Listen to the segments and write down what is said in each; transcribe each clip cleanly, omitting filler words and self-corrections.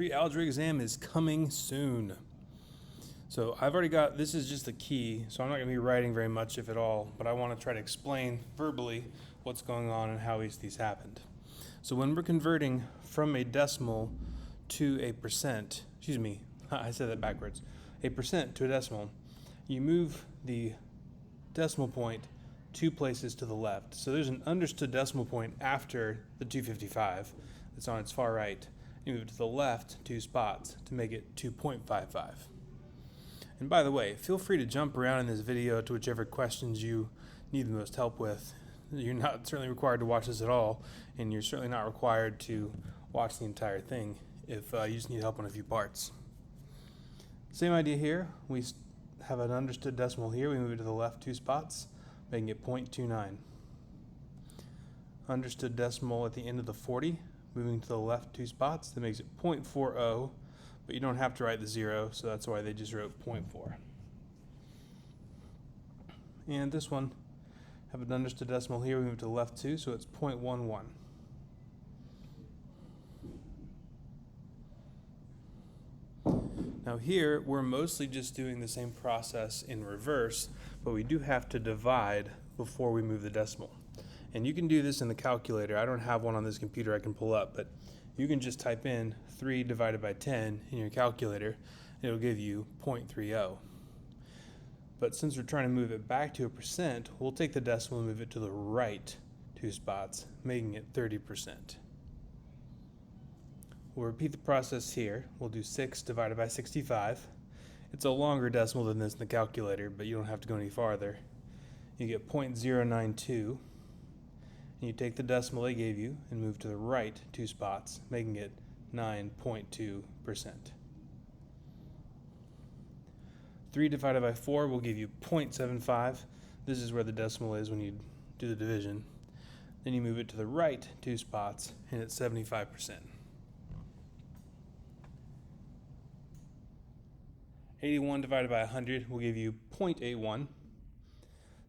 pre-algebra exam is coming soon. So I've already got, this is just the key, so I'm not going to be writing very much if at all, but I want to try to explain verbally what's going on and how each of these happened. So when we're converting from a decimal to a percent, excuse me, I said that backwards, a percent to a decimal, you move the decimal point 2 places to the left. So there's an understood decimal point after the 255 that's on its far right. You move it to the left 2 spots to make it 2.55. And by the way, feel free to jump around in this video to whichever questions you need the most help with. You're not certainly required to watch this at all, and you're certainly not required to watch the entire thing if you just need help on a few parts. Same idea here. We have an understood decimal here. We move it to the left 2 spots, making it 0.29. Understood decimal at the end of the 40, moving to the left 2 spots, that makes it 0.40, but you don't have to write the 0, so that's why they just wrote 0.4. And this one, have an understood decimal here, we move to the left 2, so it's 0.11. Now here, we're mostly just doing the same process in reverse, but we do have to divide before we move the decimal. And you can do this in the calculator. I don't have one on this computer I can pull up, but you can just type in 3 divided by 10 in your calculator, and it'll give you 0.30. But since we're trying to move it back to a percent, we'll take the decimal and move it to the right 2 spots, making it 30%. We'll repeat the process here. We'll do 6 divided by 65. It's a longer decimal than this in the calculator, but you don't have to go any farther. You get 0.092. And you take the decimal they gave you and move to the right 2 spots, making it 9.2%. 3 divided by 4 will give you 0.75. This is where the decimal is when you do the division. Then you move it to the right 2 spots, and it's 75%. 81 divided by 100 will give you 0.81.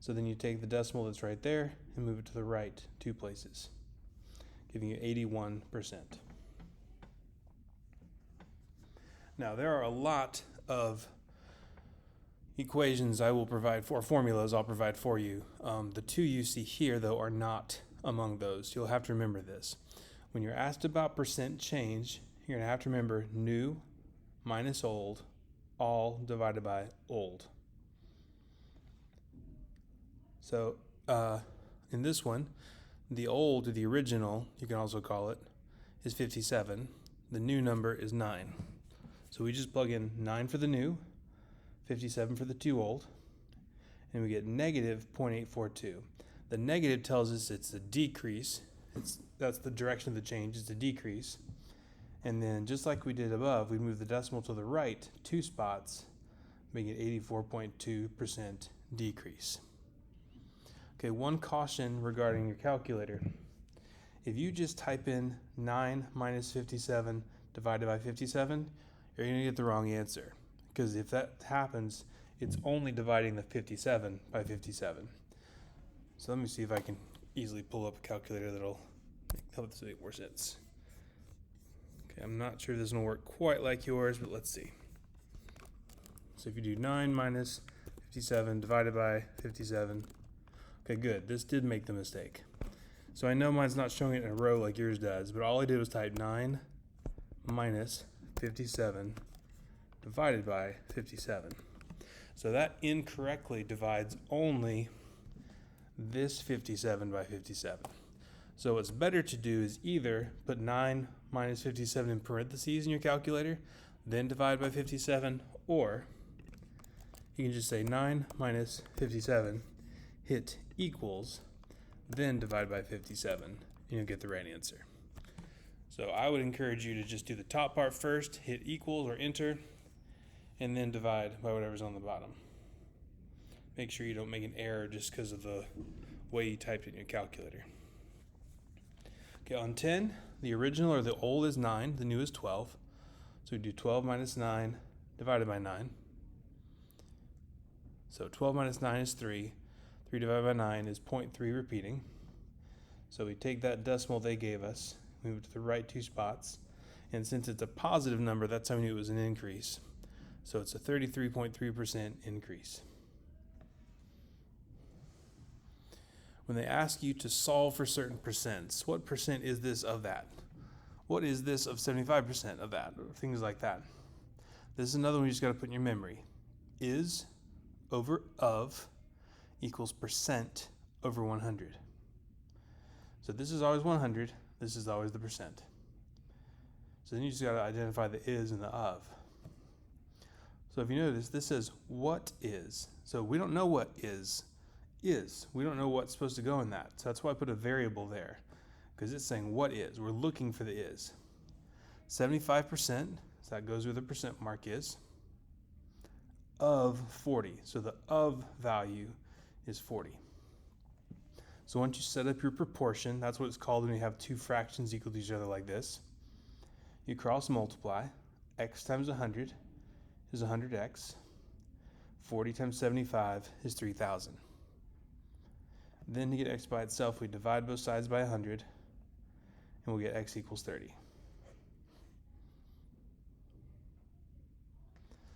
So then you take the decimal that's right there and move it to the right 2 places, giving you 81%. Now there are a lot of equations I will provide for, formulas I'll provide for you. The 2 you see here though are not among those. You'll have to remember this. When you're asked about percent change, you're going to have to remember new minus old, all divided by old. So in this one, the old, or the original, you can also call it, is 57. The new number is 9. So we just plug in 9 for the new, 57 for the 2 old, and we get negative 0.842. The negative tells us it's a decrease. That's the direction of the change, it's a decrease. And then just like we did above, we move the decimal to the right 2 spots, making it 84.2% decrease. Okay, one caution regarding your calculator. If you just type in 9 minus 57 divided by 57, you're going to get the wrong answer. Because if that happens, it's only dividing the 57 by 57. So let me see if I can easily pull up a calculator that'll help this make more sense. Okay, I'm not sure this is going to work quite like yours, but let's see. So if you do 9 minus 57 divided by 57, okay, good. This did make the mistake. So I know mine's not showing it in a row like yours does, but all I did was type 9 minus 57 divided by 57. So that incorrectly divides only this 57 by 57. So what's better to do is either put 9 minus 57 in parentheses in your calculator, then divide by 57, or you can just say 9 minus 57, hit equals, then divide by 57, and you'll get the right answer. So I would encourage you to just do the top part first, hit equals or enter, and then divide by whatever's on the bottom. Make sure you don't make an error just because of the way you typed it in your calculator. Okay, on 10, the original or the old is 9, the new is 12. So we do 12 minus 9 divided by 9. So 12 minus 9 is 3. 3 divided by 9 is 0.3 repeating. So we take that decimal they gave us, move it to the right 2 spots, And since it's a positive number, that's how we knew it was an increase. So it's a 33.3% increase. When they ask you to solve for certain percents, what percent is this of that? What is this of 75% of that? Or things like that. This is another one you just got to put in your memory. Is over of equals percent over 100. So this is always 100. This is always the percent. So then you just got to identify the is and the of. So if you notice, this says what is. So we don't know what is. We don't know what's supposed to go in that. So that's why I put a variable there, because it's saying what is. We're looking for the is. 75%, so that goes where the percent mark is, of 40. So the of value is 40. So once you set up your proportion, that's what it's called when you have two fractions equal to each other like this. You cross multiply. X times 100 is 100x. 40 times 75 is 3,000. Then to get x by itself, we divide both sides by 100, and we'll get x equals 30.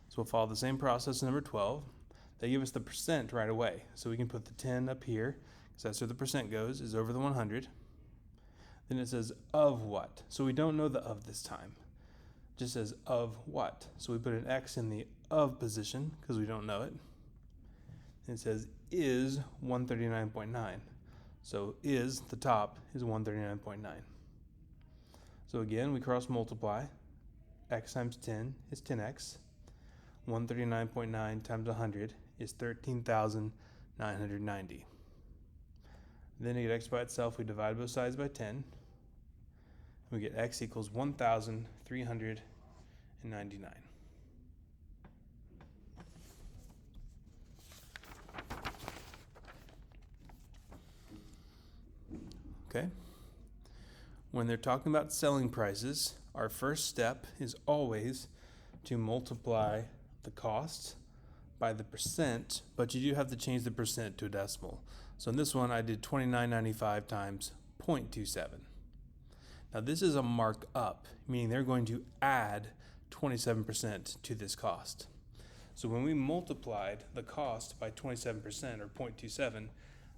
So we'll follow the same process in number 12. They give us the percent right away. So we can put the 10 up here, because that's where the percent goes, is over the 100. Then it says of what. So we don't know the of this time. It just says of what. So we put an x in the of position, because we don't know it. And it says is 139.9. So is, the top, is 139.9. So again, we cross multiply. X times 10 is 10x. 139.9 times 100 is 13,990. Then to get x by itself, we divide both sides by 10. We get x equals 1,399. Okay. When they're talking about selling prices, our first step is always to multiply the cost by the percent, but you do have to change the percent to a decimal. So in this one, I did 29.95 times 0.27. Now this is a markup, meaning they're going to add 27% to this cost. So when we multiplied the cost by 27% or 0.27,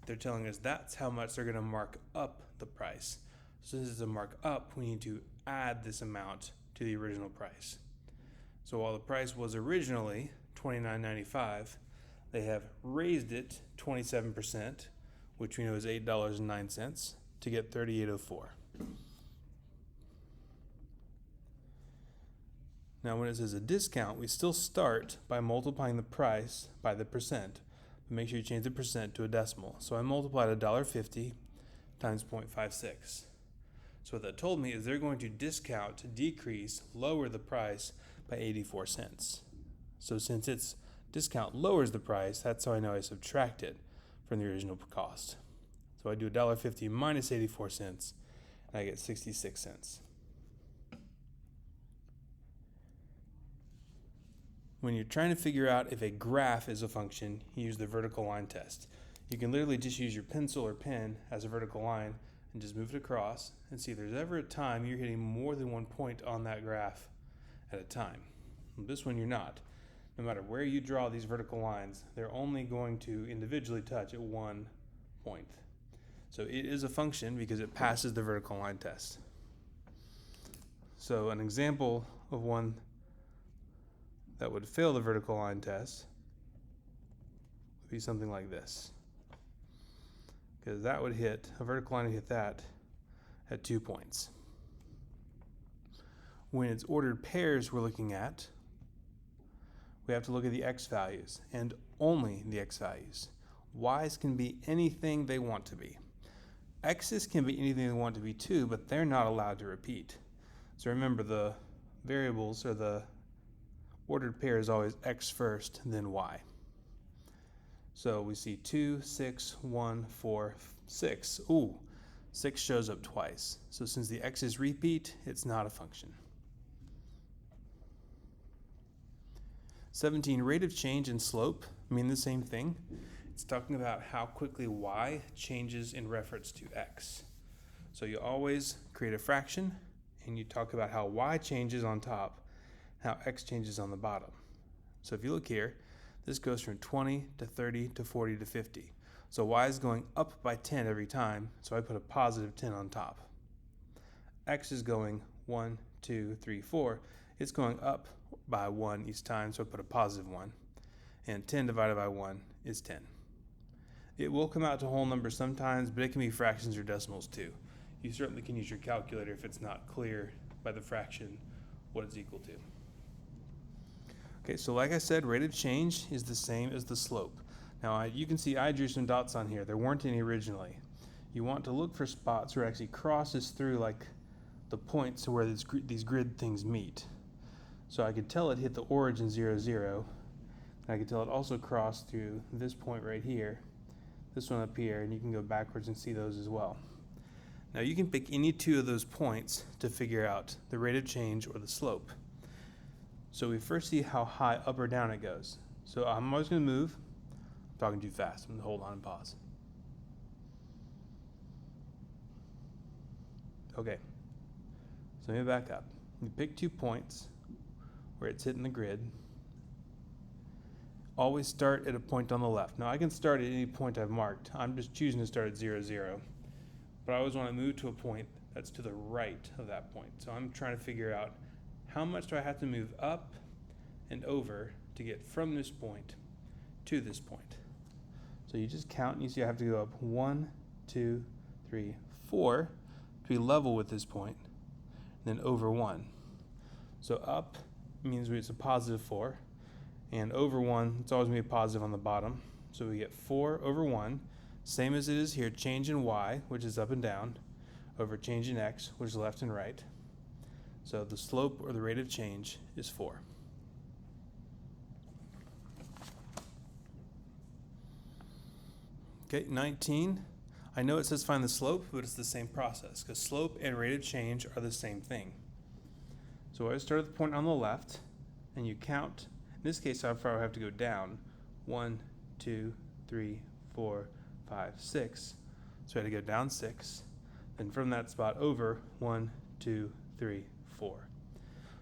they're telling us that's how much they're going to mark up the price. So since it's a markup, we need to add this amount to the original price. So while the price was originally $29.95, they have raised it 27%, which we know is $8.09, to get $38.04. Now when it says a discount, we still start by multiplying the price by the percent. But make sure you change the percent to a decimal. So I multiplied $1.50 times 0.56. So what that told me is they're going to discount, decrease, lower the price by 84 cents. So since its discount lowers the price, that's how I know I subtract it from the original cost. So I do $1.50 minus 84 cents, and I get 66 cents. When you're trying to figure out if a graph is a function, you use the vertical line test. You can literally just use your pencil or pen as a vertical line and just move it across and see if there's ever a time you're hitting more than one point on that graph at a time. This one you're not. No matter where you draw these vertical lines, they're only going to individually touch at one point. So it is a function because it passes the vertical line test. So an example of one that would fail the vertical line test would be something like this. Because that would hit, a vertical line would hit that at 2 points. When it's ordered pairs we're looking at, we have to look at the x values and only the x values. Y's can be anything they want to be. X's can be anything they want to be too, but they're not allowed to repeat. So remember, the variables or the ordered pair is always x first, then y. So we see 2, 6, 1, 4, 6. Ooh, 6 shows up twice. So since the x's repeat, it's not a function. 17, rate of change and slope mean the same thing. It's talking about how quickly y changes in reference to x. So you always create a fraction and you talk about how y changes on top, how x changes on the bottom. So if you look here, this goes from 20 to 30 to 40 to 50. So y is going up by 10 every time, so I put a positive 10 on top. X is going 1, 2, 3, 4. It's going up by 1 each time, so I put a positive 1. And 10 divided by 1 is 10. It will come out to whole numbers sometimes, but it can be fractions or decimals too. You certainly can use your calculator if it's not clear by the fraction what it's equal to. Okay, so like I said, rate of change is the same as the slope. Now you can see I drew some dots on here. There weren't any originally. You want to look for spots where it actually crosses through like the points where these grid things meet. So I could tell it hit the origin 0, 0. And I could tell it also crossed through this point right here, this one up here, and you can go backwards and see those as well. Now you can pick any two of those points to figure out the rate of change or the slope. So we first see how high up or down it goes. So I'm always going to move. I'm talking too fast. I'm going to hold on and pause. Okay. So let me back up. You pick 2 points where it's hitting the grid. Always start at a point on the left. Now I can start at any point I've marked. I'm just choosing to start at 0, 0. But I always want to move to a point that's to the right of that point. So I'm trying to figure out how much do I have to move up and over to get from this point to this point. So you just count and you see I have to go up 1, 2, 3, 4 to be level with this point, and then over 1. So up means it's a positive 4. And over 1, it's always going to be a positive on the bottom. So we get 4 over 1, same as it is here, change in y, which is up and down, over change in x, which is left and right. So the slope or the rate of change is 4. Okay, 19. I know it says find the slope, but it's the same process because slope and rate of change are the same thing. So I start at the point on the left, and you count. In this case, how far I have to go down. 1, 2, 3, 4, 5, 6. So I had to go down 6. Then from that spot over 1, 2, 3, 4.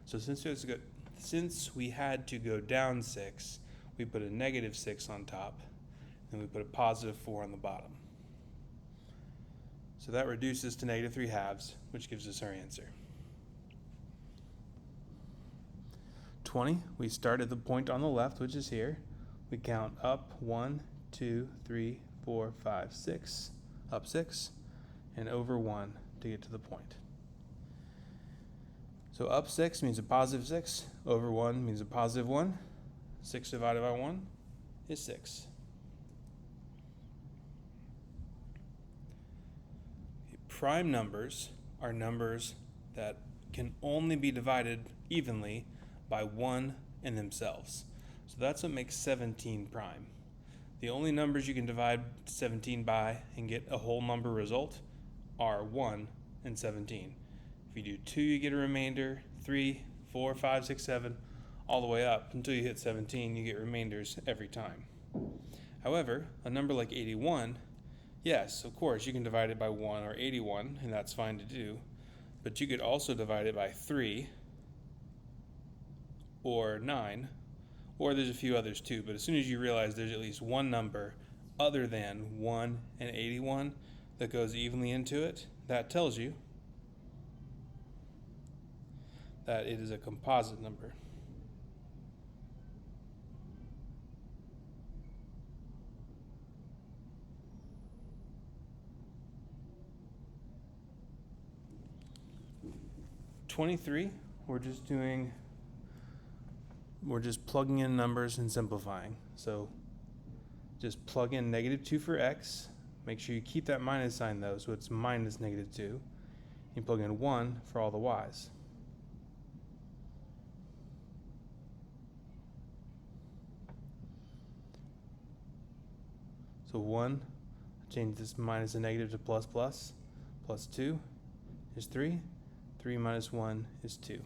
So since we had to go down 6, we put a negative 6 on top, and we put a positive 4 on the bottom. So that reduces to negative 3/2, which gives us our answer. 20, we start at the point on the left, which is here. We count up 1, 2, 3, 4, 5, 6, up 6, and over 1 to get to the point. So up 6 means a positive 6, over 1 means a positive 1. 6 divided by 1 is 6. Prime numbers are numbers that can only be divided evenly by 1 and themselves. So that's what makes 17 prime. The only numbers you can divide 17 by and get a whole number result are 1 and 17. If you do 2, you get a remainder, 3, 4, 5, 6, 7, all the way up until you hit 17, you get remainders every time. However, a number like 81, yes, of course, you can divide it by 1 or 81, and that's fine to do, but you could also divide it by 3 or 9, or there's a few others too, but as soon as you realize there's at least one number other than 1 and 81 that goes evenly into it, that tells you that it is a composite number. '23, we're just plugging in numbers and simplifying. So just plug in -2 for x. Make sure you keep that minus sign though, so it's minus -2. You plug in 1 for all the y's. So 1, change this minus a negative to plus plus. Plus 2 is 3. 3 minus 1 is 2.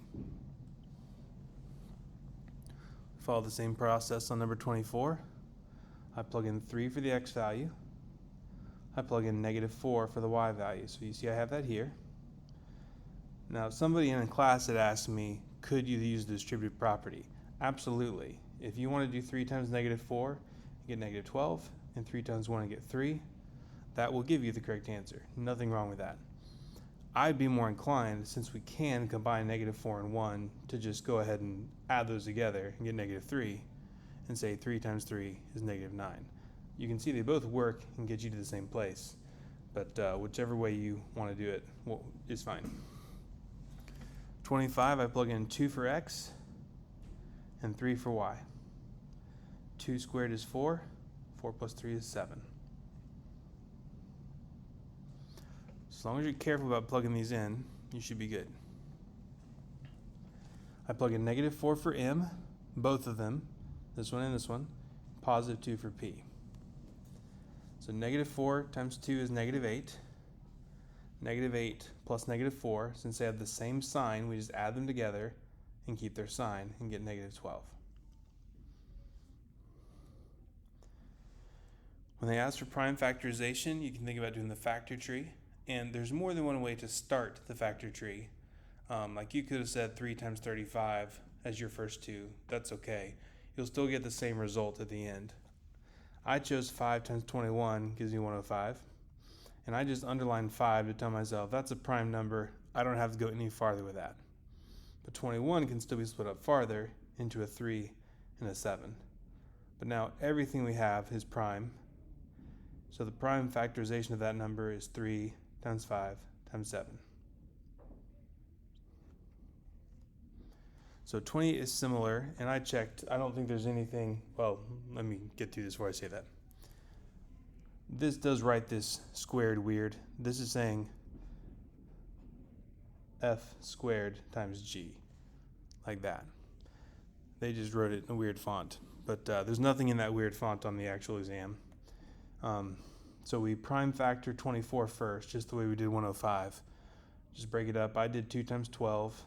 Follow the same process on number 24. I plug in 3 for the x value. I plug in -4 for the y value. So you see I have that here. Now, somebody in class had asked me, could you use the distributive property? Absolutely. If you want to do 3 times negative 4, you get negative 12, and 3 times 1, you get 3. That will give you the correct answer. Nothing wrong with that. I'd be more inclined, since we can combine negative 4 and 1, to just go ahead and add those together and get negative 3, and say 3 times 3 is negative 9. You can see they both work and get you to the same place, but whichever way you want to do it is fine. 25, I plug in 2 for x and 3 for y. 2 squared is 4. 4 plus 3 is 7. As long as you're careful about plugging these in, you should be good. I plug in negative 4 for m, both of them, this one and this one, positive 2 for p. So negative 4 times 2 is negative 8. Negative 8 plus negative 4, since they have the same sign, we just add them together and keep their sign and get negative 12. When they ask for prime factorization, you can think about doing the factor tree. And there's more than one way to start the factor tree. Like you could have said 3 times 35 as your first two. That's okay. You'll still get the same result at the end. I chose 5 times 21 gives me 105. And I just underlined 5 to tell myself that's a prime number. I don't have to go any farther with that. But 21 can still be split up farther into a 3 and a 7. But now everything we have is prime. So the prime factorization of that number is 3 times 5 times 7. So 20 is similar, and I checked. I don't think there's anything, well, let me get through this before I say that. This does write this squared weird. This is saying f squared times g, like that. They just wrote it in a weird font, but there's nothing in that weird font on the actual exam. So we prime factor 24 first, just the way we did 105. Just break it up. I did 2 times 12.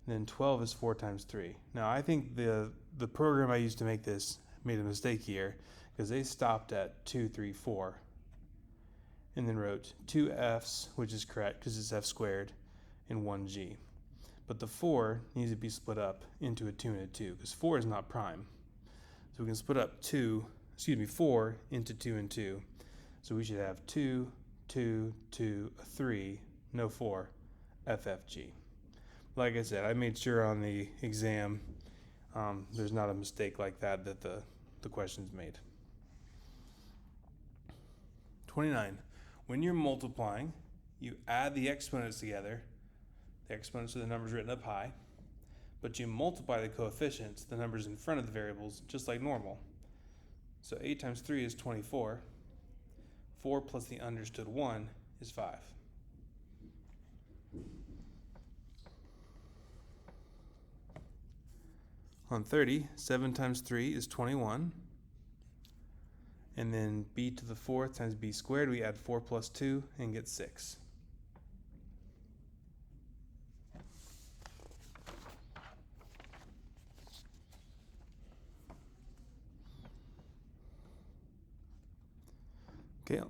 And then 12 is 4 times 3. Now, I think the program I used to make this made a mistake here, because they stopped at 2, 3, 4. And then wrote 2 f's, which is correct because it's f squared, and 1 g. But the 4 needs to be split up into a 2 and a 2, because 4 is not prime. So we can split up 4 into 2 and 2. So we should have 2, 2, 2, 3, no 4, FFG. Like I said, I made sure on the exam there's not a mistake like that the question's made. 29. When you're multiplying, you add the exponents together. The exponents are the numbers written up high. But you multiply the coefficients, the numbers in front of the variables, just like normal. So 8 times 3 is 24. 4 plus the understood 1 is 5. On 30, 7 times 3 is 21. And then b to the 4th times b squared, we add 4 plus 2 and get 6. Okay,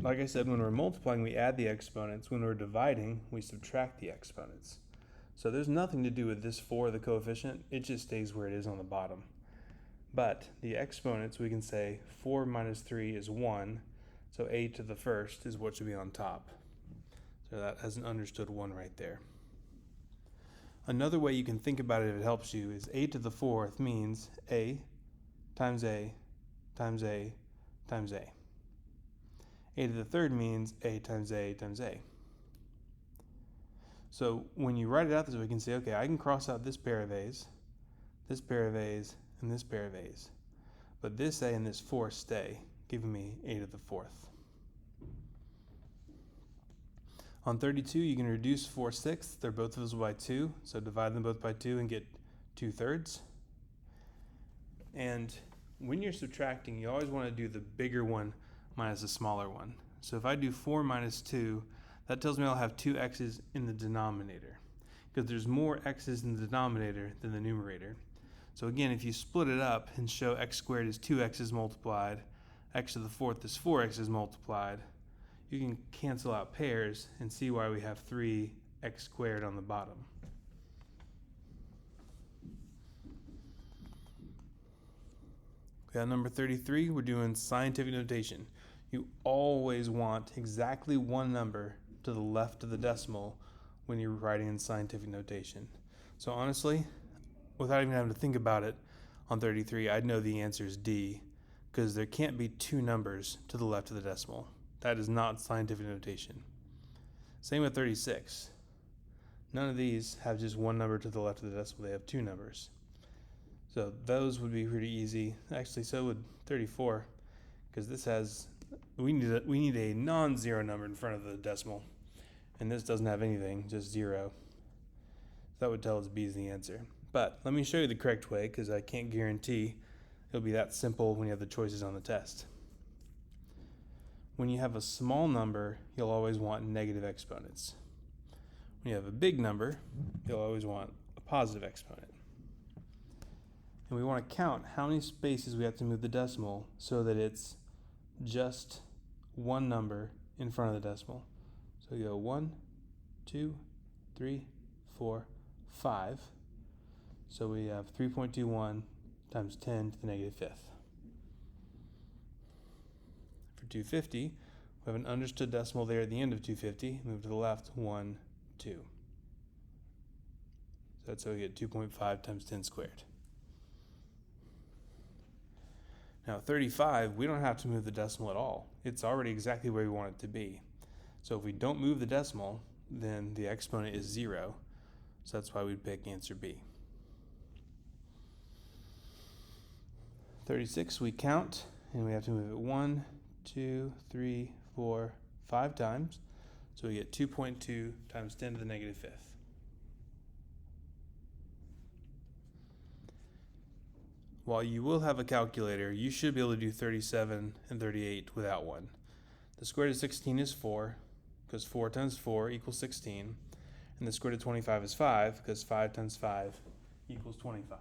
like I said, when we're multiplying, we add the exponents. When we're dividing, we subtract the exponents. So there's nothing to do with this 4, the coefficient. It just stays where it is on the bottom. But the exponents, we can say 4 minus 3 is 1. So a to the 1st is what should be on top. So that has an understood 1 right there. Another way you can think about it if it helps you is a to the 4th means a times a times a times a. A to the 3rd means a times a times a. So when you write it out this way, you can say, okay, I can cross out this pair of a's, this pair of a's, and this pair of a's. But this a and this 4 stay, giving me a to the 4th. On 32, you can reduce 4/6. They're both divisible by 2, so divide them both by 2 and get 2/3. And when you're subtracting, you always want to do the bigger one minus the smaller one. So if I do 4 minus 2, that tells me I'll have 2 x's in the denominator, because there's more x's in the denominator than the numerator. So again, if you split it up and show x squared is 2x's multiplied, x to the 4th is 4x's multiplied, you can cancel out pairs and see why we have 3 x squared on the bottom. Okay, on number 33, we're doing scientific notation. You always want exactly one number to the left of the decimal when you're writing in scientific notation. So honestly, without even having to think about it, on 33, I'd know the answer is D, because there can't be two numbers to the left of the decimal. That is not scientific notation. Same with 36. None of these have just one number to the left of the decimal. They have two numbers. So those would be pretty easy. Actually, so would 34, because this has, we need a non-zero number in front of the decimal, and this doesn't have anything, just 0. That would tell us B is the answer. But let me show you the correct way, because I can't guarantee it'll be that simple when you have the choices on the test. When you have a small number, you'll always want negative exponents. When you have a big number, you'll always want a positive exponent. And we want to count how many spaces we have to move the decimal so that it's just one number in front of the decimal. So you go 1, 2, 3, 4, 5. So we have 3.21 times 10 to the negative fifth. For 250, we have an understood decimal there at the end of 250. Move to the left, 1, 2. So that's how we get 2.5 times 10 squared. Now 35, we don't have to move the decimal at all. It's already exactly where we want it to be. So if we don't move the decimal, then the exponent is 0. So that's why we'd pick answer B. 36, we count, and we have to move it 1, 2, 3, 4, 5 times. So we get 2.2 times 10 to the negative fifth. While you will have a calculator, you should be able to do 37 and 38 without one. The square root of 16 is 4, because 4 times 4 equals 16. And the square root of 25 is 5, because 5 times 5 equals 25.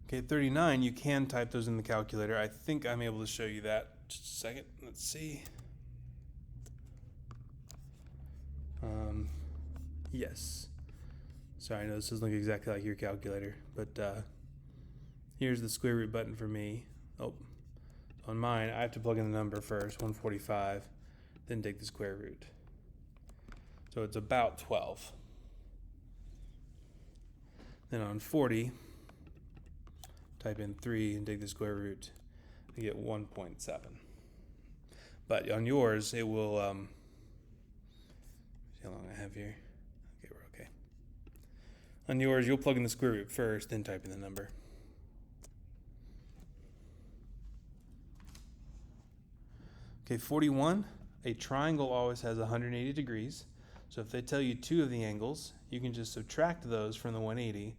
Okay, 39, you can type those in the calculator. I think I'm able to show you that. Just a second, let's see. Yes. Sorry, I know this doesn't look exactly like your calculator, but here's the square root button for me. Oh, on mine, I have to plug in the number first, 145, then take the square root. So it's about 12. Then on 40, type in 3 and take the square root, and get 1.7. But on yours, it will, see how long I have here. Okay, we're okay. On yours, you'll plug in the square root first, then type in the number. Okay, 41, a triangle always has 180 degrees. So if they tell you two of the angles, you can just subtract those from the 180,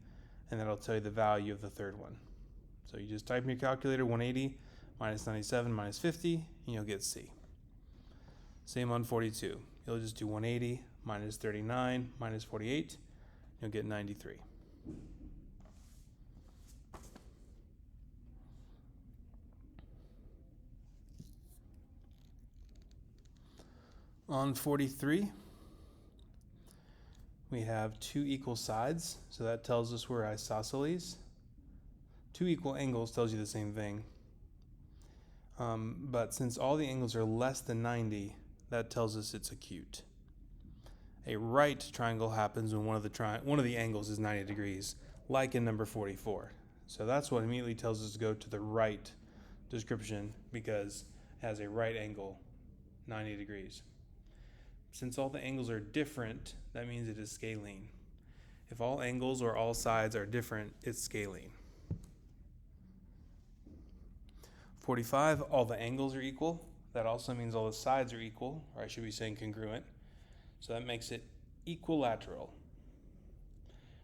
and that'll tell you the value of the third one. So you just type in your calculator 180 minus 97 minus 50, and you'll get C. Same on 42. You'll just do 180 minus 39 minus 48, you'll get 93. On 43, we have two equal sides, so that tells us we're isosceles. Two equal angles tells you the same thing. But since all the angles are less than 90, that tells us it's acute. A right triangle happens when one of the angles is 90 degrees, like in number 44. So that's what immediately tells us to go to the right description, because it has a right angle, 90 degrees. Since all the angles are different, that means it is scalene. If all angles or all sides are different, it's scalene. 45, all the angles are equal. That also means all the sides are equal, or I should be saying congruent. So that makes it equilateral.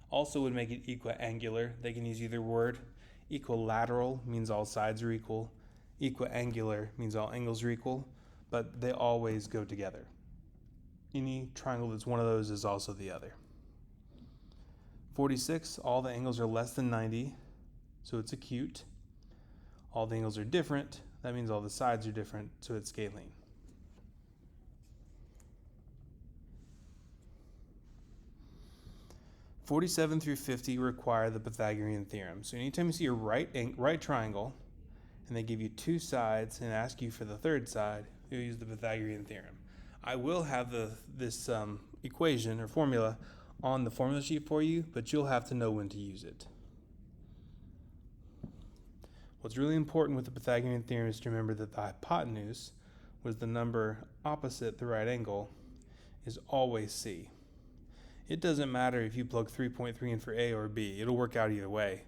Also would make it equiangular. They can use either word. Equilateral means all sides are equal. Equiangular means all angles are equal, but they always go together. Any triangle that's one of those is also the other. 46, all the angles are less than 90, so it's acute. All the angles are different, That means all the sides are different, so it's scalene. (47) through 50 require the Pythagorean theorem. So anytime you see a right triangle and they give you two sides and ask you for the third side, you'll use the Pythagorean theorem. I will have this equation or formula on the formula sheet for you, but you'll have to know when to use it. What's really important with the Pythagorean theorem is to remember that the hypotenuse, which is the number opposite the right angle, is always c. It doesn't matter if you plug 3.3 in for a or b, it'll work out either way,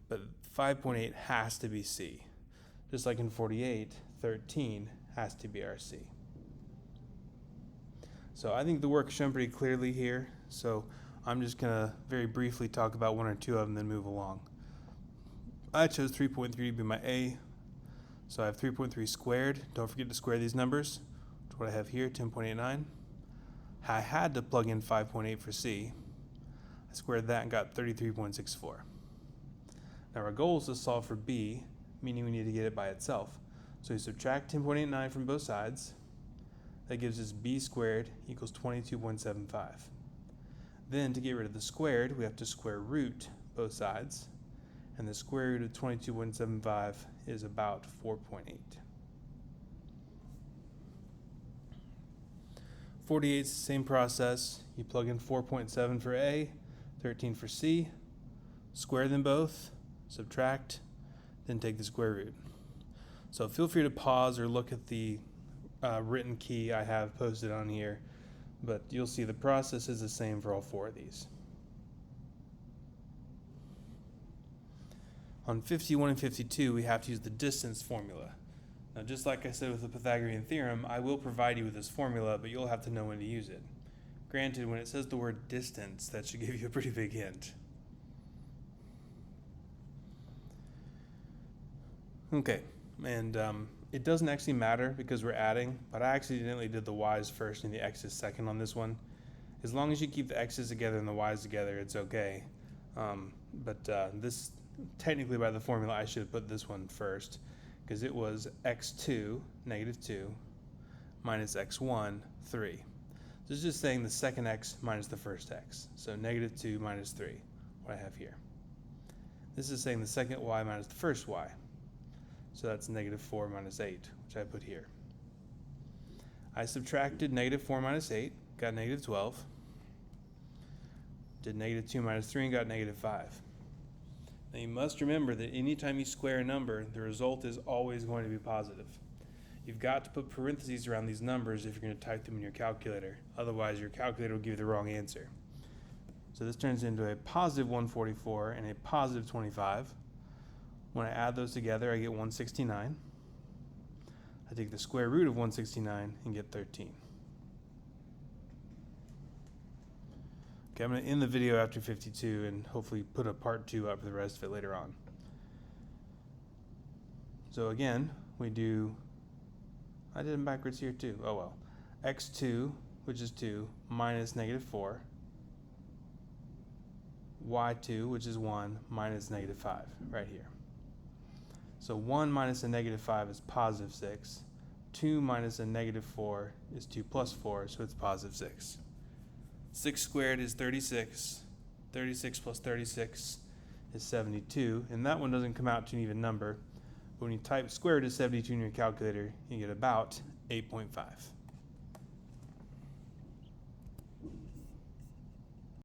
but 5.8 has to be c. Just like in 48, 13 has to be our c. So I think the work's shown pretty clearly here, so I'm just going to very briefly talk about one or two of them, then move along. I chose 3.3 to be my A, so I have 3.3 squared. Don't forget to square these numbers. That's what I have here, 10.89. I had to plug in 5.8 for C. I squared that and got 33.64. Now our goal is to solve for B, meaning we need to get it by itself. So we subtract 10.89 from both sides. That gives us B squared equals 22.75. Then to get rid of the squared, we have to square root both sides. And the square root of 22.75 is about 4.8. 48 is the same process. You plug in 4.7 for A, 13 for C, square them both, subtract, then take the square root. So feel free to pause or look at the written key I have posted on here, but you'll see the process is the same for all four of these. On 51 and 52, we have to use the distance formula. Now, just like I said with the Pythagorean theorem, I will provide you with this formula, but you'll have to know when to use it. Granted, when it says the word distance, that should give you a pretty big hint. Okay, and it doesn't actually matter because we're adding, but I accidentally did the y's first and the x's second on this one. As long as you keep the x's together and the y's together, it's okay. This technically by the formula I should have put this one first because it was x2, negative 2, minus x1, 3. This is just saying the second x minus the first x. So negative 2 minus 3, what I have here. This is saying the second y minus the first y. So that's negative 4 minus 8, which I put here. I subtracted negative 4 minus 8, got negative 12. Did negative 2 minus 3 and got negative 5. Now you must remember that anytime you square a number, the result is always going to be positive. You've got to put parentheses around these numbers if you're going to type them in your calculator. Otherwise, your calculator will give you the wrong answer. So this turns into a positive 144 and a positive 25. When I add those together, I get 169. I take the square root of 169 and get 13. Okay, I'm going to end the video after 52 and hopefully put a part 2 up for the rest of it later on. So again, we do, I did them backwards here too, oh well. x2, which is 2, minus negative 4. y2, which is 1, minus negative 5, right here. So 1 minus a negative 5 is positive 6. 2 minus a negative 4 is 2 plus 4, so it's positive 6. 6 squared is 36. 36 plus 36 is 72. And that one doesn't come out to an even number. But when you type square root of 72 in your calculator, you get about 8.5.